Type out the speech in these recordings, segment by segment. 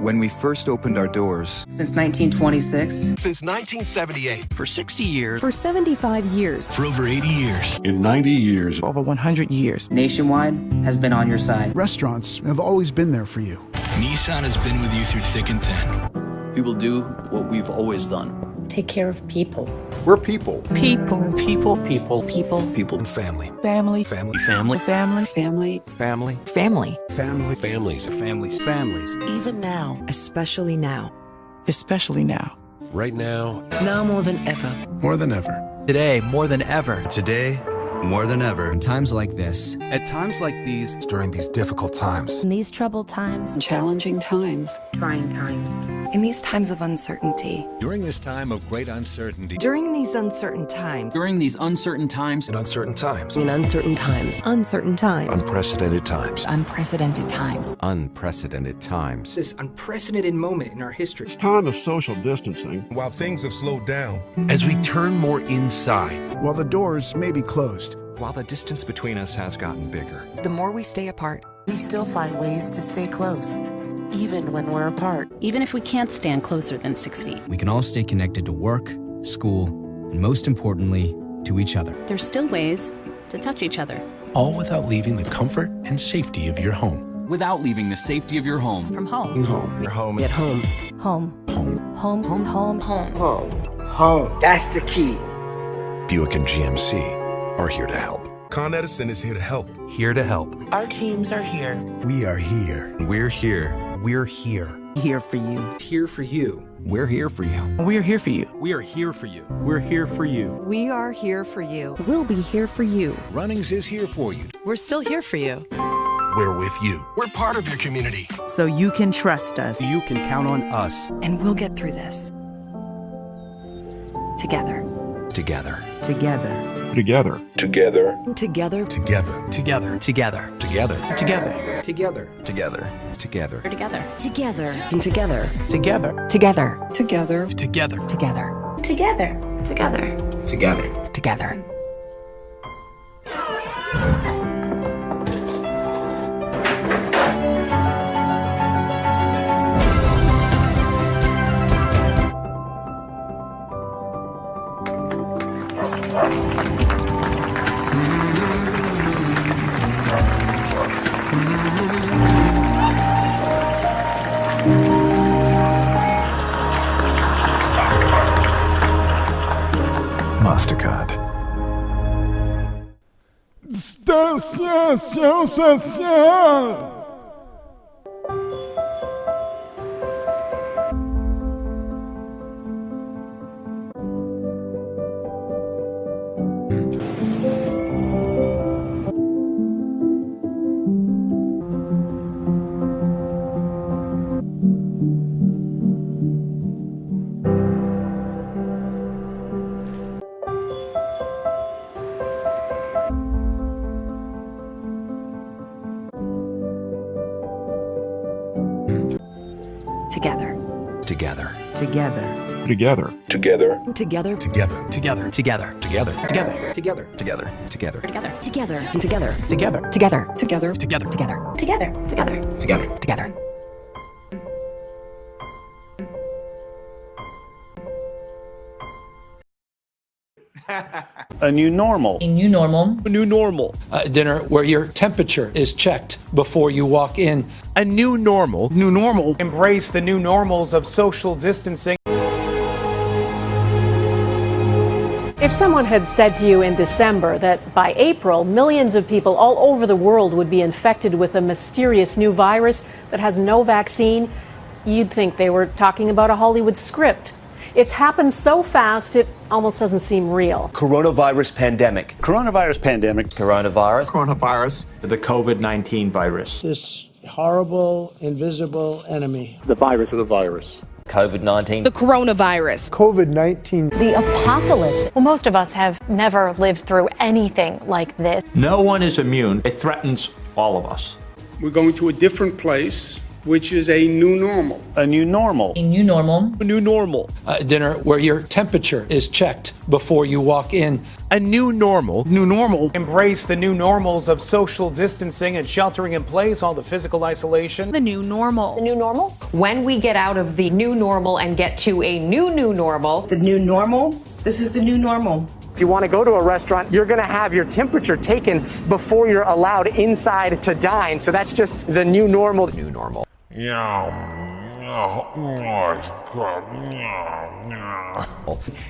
When we first opened our doors. Since 1926. Since 1978. For 60 years. For 75 years. For over 80 years. In 90 years. Over 100 years. Nationwide has been on your side. Restaurants have always been there for you. Nissan has been with you through thick and thin. We will do what we've always done. Take care of people. We're people. People. People. People. People. People. Family. Family. Family. Family. Family. Family. Family. Family. Family. Families. Families. Families. Even now. Especially now. Especially now. Right now. Now more than ever. More than ever. Today, more than ever. Today, more than ever. In times like this. At times like these. During these difficult times. In these troubled times. Challenging times. Trying times. In these times of uncertainty. During this time of great uncertainty. During these uncertain times. During these uncertain times. In uncertain times. In uncertain times. Uncertain times. Unprecedented times. Unprecedented times. Unprecedented times. This unprecedented moment in our history. It's time of social distancing. While things have slowed down. As we turn more inside. While the doors may be closed. While the distance between us has gotten bigger. The more we stay apart. We still find ways to stay close. Even when we're apart. Even if we can't stand closer than 6 feet. We can all stay connected to work, school, and most importantly, to each other. There's still ways to touch each other. All without leaving the comfort and safety of your home. Without leaving the safety of your home. From home. Home. Your home. At home. Home. Home. Home. Home. Home. Home. Home. Home. That's the key. Buick and GMC are here to help. Con Edison is here to help. Here to help. Our teams are here. We are here. We're here. We're here. Here for you. Here for you. We're here for you. We're here for you. We are here for you. We're here for you. We are here for you. We'll be here for you. Runnings is here for you. We're still here for you. We're with you. We're part of your community. So you can trust us. You can count on us. And we'll get through this. Together. Together. Together. Together. Together. Together. Together. Together. Together. Together. Together. Together. Together. Together. Together. Together. And together. Together. Together. Together. Together. Together. Together. Together. Together. Together. Mastercard. Distanciation sociale. Together. Together. Together. Together. Together. Together. Together. Together. Together. Together. Together. Together. Together. Together. Together. Together. And together. Together. Together. Together. Together. Together. Together. Together. Together. Together. A new normal. A new normal. A new normal. A dinner where your temperature is checked before you walk in. A new normal. New normal. Embrace the new normals of social distancing. If someone had said to you in December that by April, millions of people all over the world would be infected with a mysterious new virus that has no vaccine, you'd think they were talking about a Hollywood script. It's happened so fast, it almost doesn't seem real. Coronavirus pandemic. Coronavirus pandemic. Coronavirus. Coronavirus. The COVID-19 virus. This horrible, invisible enemy. The virus. The virus. COVID-19. The coronavirus. COVID-19. The apocalypse. Well, most of us have never lived through anything like this. No one is immune. It threatens all of us. We're going to a different place which is a new normal. A new normal. A new normal. A new normal. Dinner where your temperature is checked before you walk in. A new normal. New normal. Embrace the new normals of social distancing and sheltering in place, all the physical isolation. The new normal. The new normal? When we get out of the new normal and get to a new normal. The new normal? This is the new normal. If you want to go to a restaurant, you're going to have your temperature taken before you're allowed inside to dine. So that's just the new normal. New normal.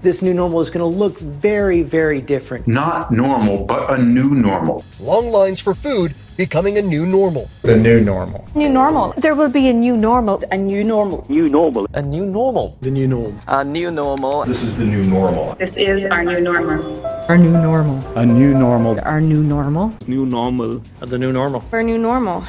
This new normal is going to look very, very different. Not normal, but a new normal. Long lines for food becoming a new normal. The new normal. New normal. There will be a new normal. A new normal. New normal. A new normal. The new normal. A new normal. This is the new normal. This is our new normal. Our new normal. A new normal. Our new normal. New normal. The new normal. Our new normal.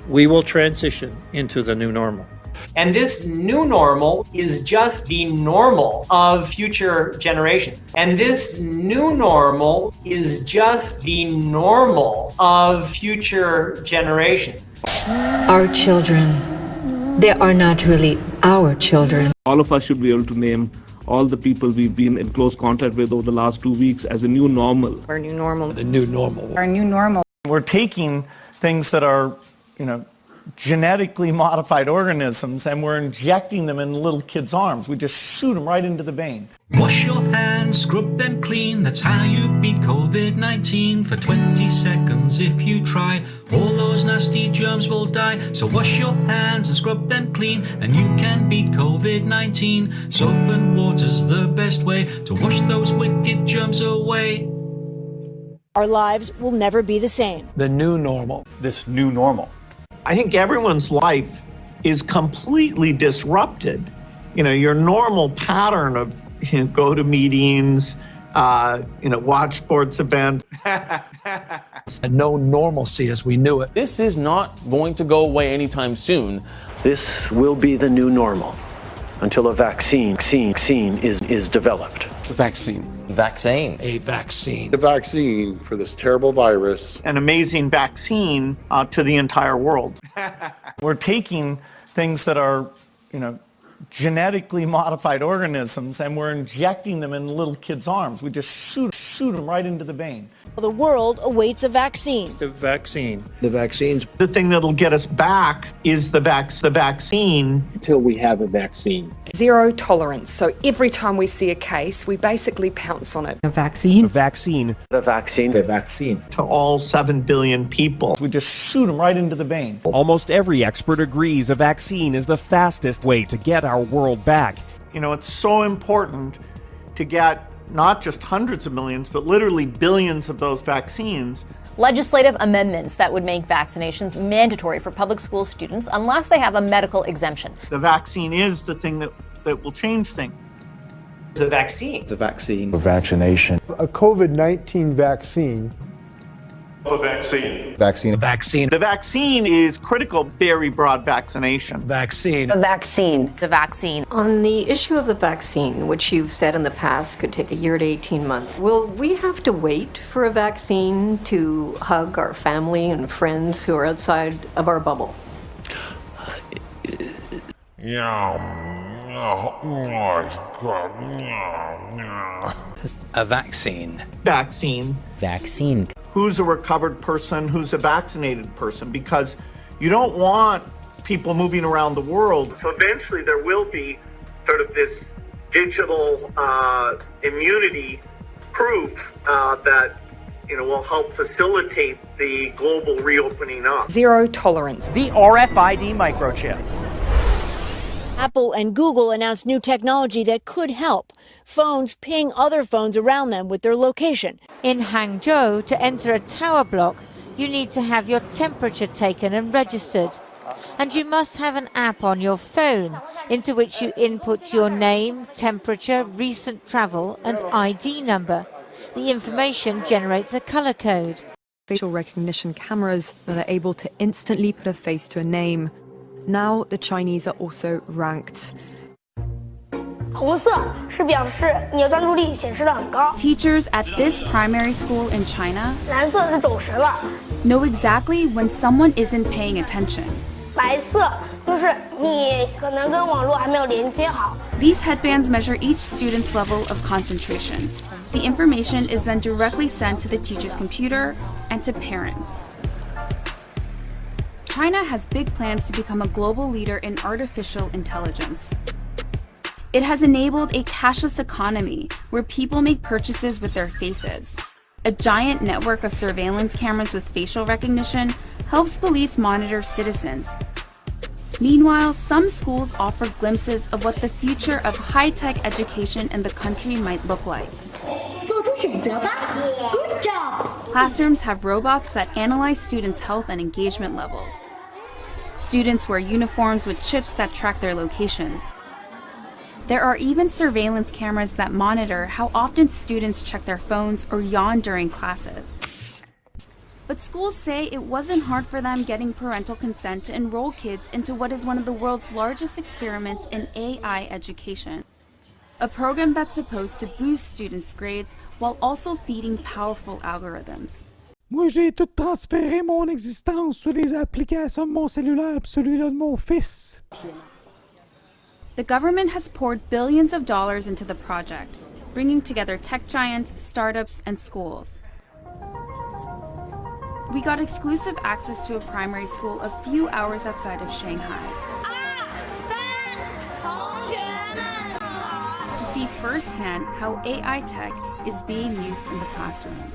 We will transition into the new normal. And this new normal is just the normal of future generations. And this new normal is just the normal of future generations. Our children. They are not really our children. All of us should be able to name all the people we've been in close contact with over the last 2 weeks as a new normal. Our new normal. The new normal. Our new normal. We're taking things that are, genetically modified organisms and we're injecting them in little kids' arms. We just shoot them right into the vein. Wash your hands, scrub them clean. That's how you beat COVID-19 for 20 seconds if you try. All those nasty germs will die. So wash your hands and scrub them clean, and you can beat COVID-19. Soap and water's the best way to wash those wicked germs away. Our lives will never be the same. The new normal. This new normal. I think everyone's life is completely disrupted. Your normal pattern of go to meetings, watch sports events. And no normalcy as we knew it. This is not going to go away anytime soon. This will be the new normal until a vaccine is developed. The vaccine. Vaccine. A vaccine. The vaccine for this terrible virus. An amazing vaccine to the entire world. We're taking things that are, genetically modified organisms and we're injecting them in little kids' arms. We just shoot them right into the vein. The world awaits a vaccine. The vaccine. The vaccines. The thing that'll get us back is the vaccine. Until we have a vaccine. Zero tolerance. So every time we see a case, we basically pounce on it. A vaccine. A vaccine. The vaccine. The vaccine. To all 7 billion people. We just shoot them right into the vein. Almost every expert agrees a vaccine is the fastest way to get our world back. It's so important to get not just hundreds of millions, but literally billions of those vaccines. Legislative amendments that would make vaccinations mandatory for public school students unless they have a medical exemption. The vaccine is the thing that will change things. It's a vaccine. It's a vaccine. A vaccination. A COVID-19 vaccine. A vaccine. Vaccine. Vaccine. The vaccine is critical, very broad vaccination. Vaccine. The vaccine. The vaccine. On the issue of the vaccine, which you've said in the past could take a year to 18 months, will we have to wait for a vaccine to hug our family and friends who are outside of our bubble? A vaccine. Vaccine. Vaccine. Who's a recovered person, who's a vaccinated person, because you don't want people moving around the world. So eventually there will be sort of this digital immunity proof that will help facilitate the global reopening up. Zero tolerance. The RFID microchip. Apple and Google announced new technology that could help. Phones ping other phones around them with their location. In Hangzhou, to enter a tower block, you need to have your temperature taken and registered. And you must have an app on your phone into which you input your name, temperature, recent travel, and ID number. The information generates a color code. Facial recognition cameras that are able to instantly put a face to a name. Now the Chinese are also ranked. Teachers at this primary school in China know exactly when someone isn't paying attention. 白色，就是你可能跟网络还没有连接好。These headbands measure each student's level of concentration. The information is then directly sent to the teacher's computer and to parents. China has big plans to become a global leader in artificial intelligence. It has enabled a cashless economy where people make purchases with their faces. A giant network of surveillance cameras with facial recognition helps police monitor citizens. Meanwhile, some schools offer glimpses of what the future of high-tech education in the country might look like. Good job! Classrooms have robots that analyze students' health and engagement levels. Students wear uniforms with chips that track their locations. There are even surveillance cameras that monitor how often students check their phones or yawn during classes. But schools say it wasn't hard for them getting parental consent to enroll kids into what is one of the world's largest experiments in AI education. A program that's supposed to boost students' grades while also feeding powerful algorithms. Moi, j'ai tout transféré mon existence sur les applications de mon cellulaire et celui-là de mon fils. The government has poured billions of dollars into the project, bringing together tech giants, startups, and schools. We got exclusive access to a primary school a few hours outside of Shanghai to see firsthand how AI tech is being used in the classroom.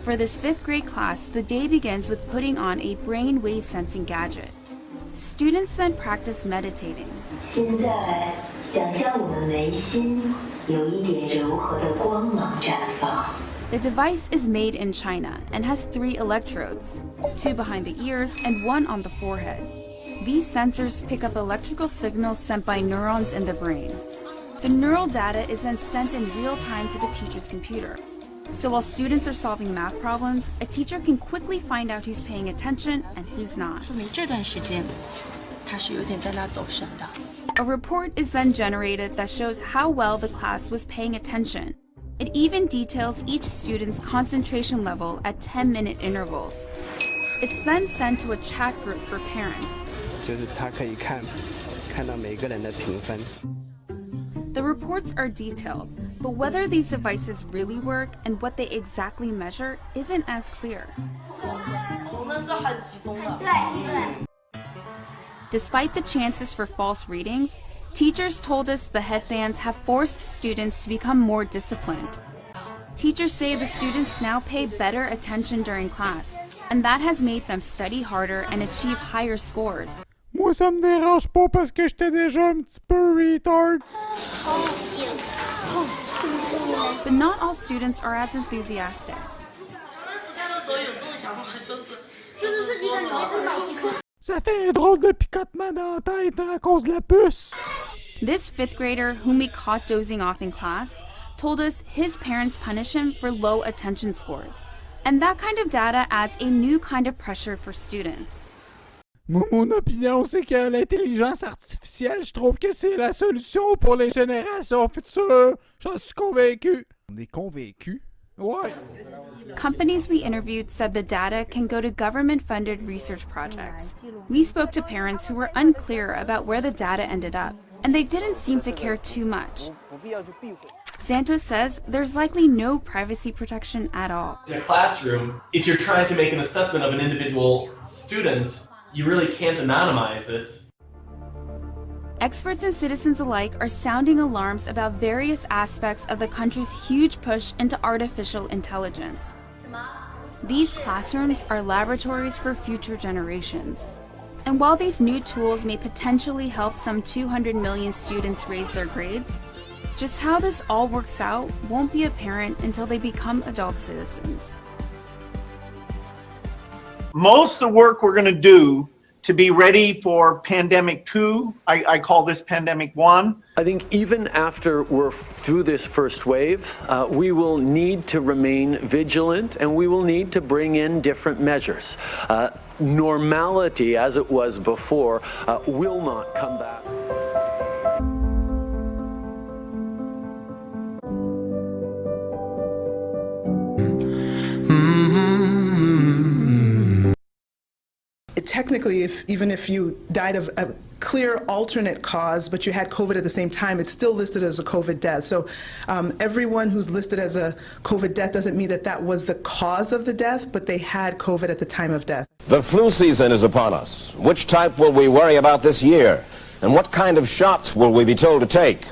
For this 5th grade class, the day begins with putting on a brain wave sensing gadget. Students then practice meditating. The device is made in China and has 3 electrodes, 2 behind the ears and 1 on the forehead. These sensors pick up electrical signals sent by neurons in the brain. The neural data is then sent in real time to the teacher's computer. So while students are solving math problems, a teacher can quickly find out who's paying attention and who's not. A report is then generated that shows how well the class was paying attention. It even details each student's concentration level at 10-minute intervals. It's then sent to a chat group for parents. The reports are detailed, but whether these devices really work and what they exactly measure isn't as clear. Despite the chances for false readings, teachers told us the headbands have forced students to become more disciplined. Teachers say the students now pay better attention during class, and that has made them study harder and achieve higher scores. Moi, ça me dérange pas parce que j'étais déjà un petit peu retard. But not all students are as enthusiastic. Ça fait un drôle de picotement dans la tête à cause de la puce. This 5th grader, whom we caught dozing off in class, told us his parents punish him for low attention scores. And that kind of data adds a new kind of pressure for students. Moi, mon opinion, c'est que l'intelligence artificielle, je trouve que c'est la solution pour les générations futures. J'en suis convaincu. On est convaincu? Ouais. Companies we interviewed said the data can go to government-funded research projects. We spoke to parents who were unclear about where the data ended up, and they didn't seem to care too much. Santos says there's likely no privacy protection at all. In a classroom, if you're trying to make an assessment of an individual student, you really can't anonymize it. Experts and citizens alike are sounding alarms about various aspects of the country's huge push into artificial intelligence. These classrooms are laboratories for future generations. And while these new tools may potentially help some 200 million students raise their grades, just how this all works out won't be apparent until they become adult citizens. Most of the work we're going to do to be ready for pandemic 2, I call this pandemic 1. I think even after we're through this first wave, we will need to remain vigilant and we will need to bring in different measures. Normality, as it was before, will not come back. It technically, even if you died of a clear alternate cause, but you had COVID at the same time, it's still listed as a COVID death. So everyone who's listed as a COVID death doesn't mean that that was the cause of the death, but they had COVID at the time of death. The flu season is upon us. Which type will we worry about this year? And what kind of shots will we be told to take?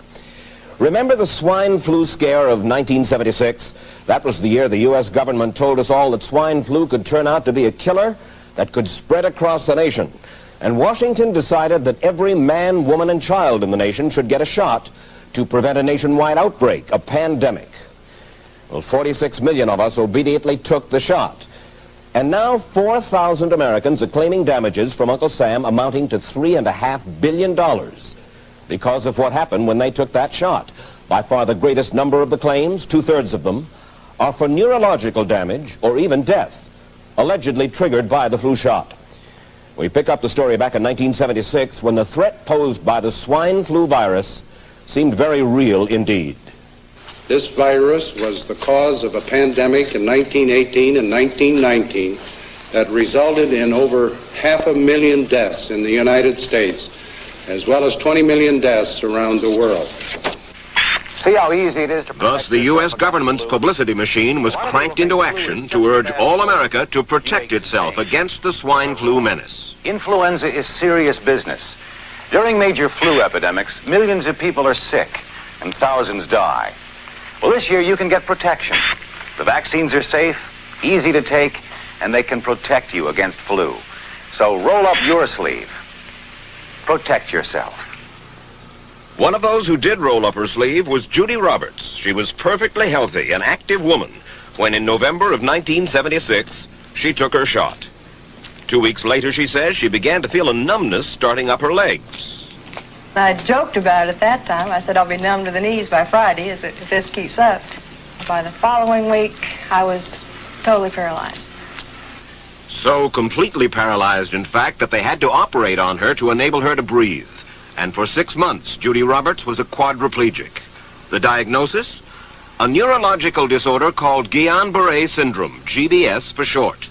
Remember the swine flu scare of 1976? That was the year the U.S. government told us all that swine flu could turn out to be a killer that could spread across the nation. And Washington decided that every man, woman, and child in the nation should get a shot to prevent a nationwide outbreak, a pandemic. Well, 46 million of us obediently took the shot. And now 4,000 Americans are claiming damages from Uncle Sam amounting to $3.5 billion because of what happened when they took that shot. By far the greatest number of the claims, 2/3 of them, are for neurological damage or even death, allegedly triggered by the flu shot. We pick up the story back in 1976 when the threat posed by the swine flu virus seemed very real indeed. This virus was the cause of a pandemic in 1918 and 1919 that resulted in over 500,000 deaths in the United States, as well as 20 million deaths around the world. See how easy it is to... Thus, the U.S. government's publicity machine was cranked into action to urge all America to protect itself against the swine flu menace. Influenza is serious business. During major flu epidemics, millions of people are sick and thousands die. Well, this year you can get protection. The vaccines are safe, easy to take, and they can protect you against flu. So roll up your sleeve. Protect yourself. One of those who did roll up her sleeve was Judy Roberts. She was perfectly healthy, an active woman, when in November of 1976, she took her shot. 2 weeks later, she says, she began to feel a numbness starting up her legs. I joked about it that time. I said I'll be numb to the knees by Friday if this keeps up. By the following week, I was totally paralyzed. So completely paralyzed, in fact, that they had to operate on her to enable her to breathe. And for 6 months, Judy Roberts was a quadriplegic. The diagnosis? A neurological disorder called Guillain-Barré syndrome, GBS for short.